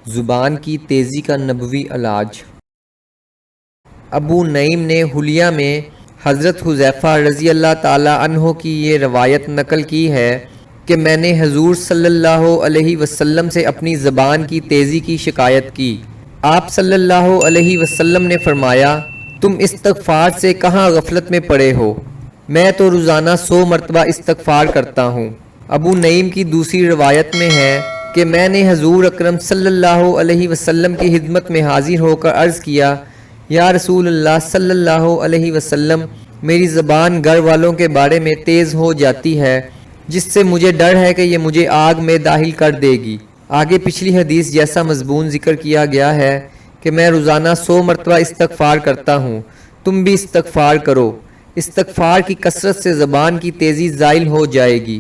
زبان کی تیزی کا نبوی علاج۔ ابو نعیم نے حلیہ میں حضرت حذیفہ رضی اللہ تعالیٰ عنہ کی یہ روایت نقل کی ہے کہ میں نے حضور صلی اللہ علیہ وسلم سے اپنی زبان کی تیزی کی شکایت کی۔ آپ صلی اللہ علیہ وسلم نے فرمایا، تم استغفار سے کہاں غفلت میں پڑے ہو، میں تو روزانہ 100 مرتبہ استغفار کرتا ہوں۔ ابو نعیم کی دوسری روایت میں ہے کہ میں نے حضور اکرم صلی اللہ علیہ وسلم کی خدمت میں حاضر ہو کر عرض کیا، یا رسول اللہ صلی اللہ علیہ وسلم، میری زبان گھر والوں کے بارے میں تیز ہو جاتی ہے، جس سے مجھے ڈر ہے کہ یہ مجھے آگ میں داخل کر دے گی۔ آگے پچھلی حدیث جیسا مضمون ذکر کیا گیا ہے کہ میں روزانہ 100 مرتبہ استغفار کرتا ہوں، تم بھی استغفار کرو۔ استغفار کی کثرت سے زبان کی تیزی زائل ہو جائے گی۔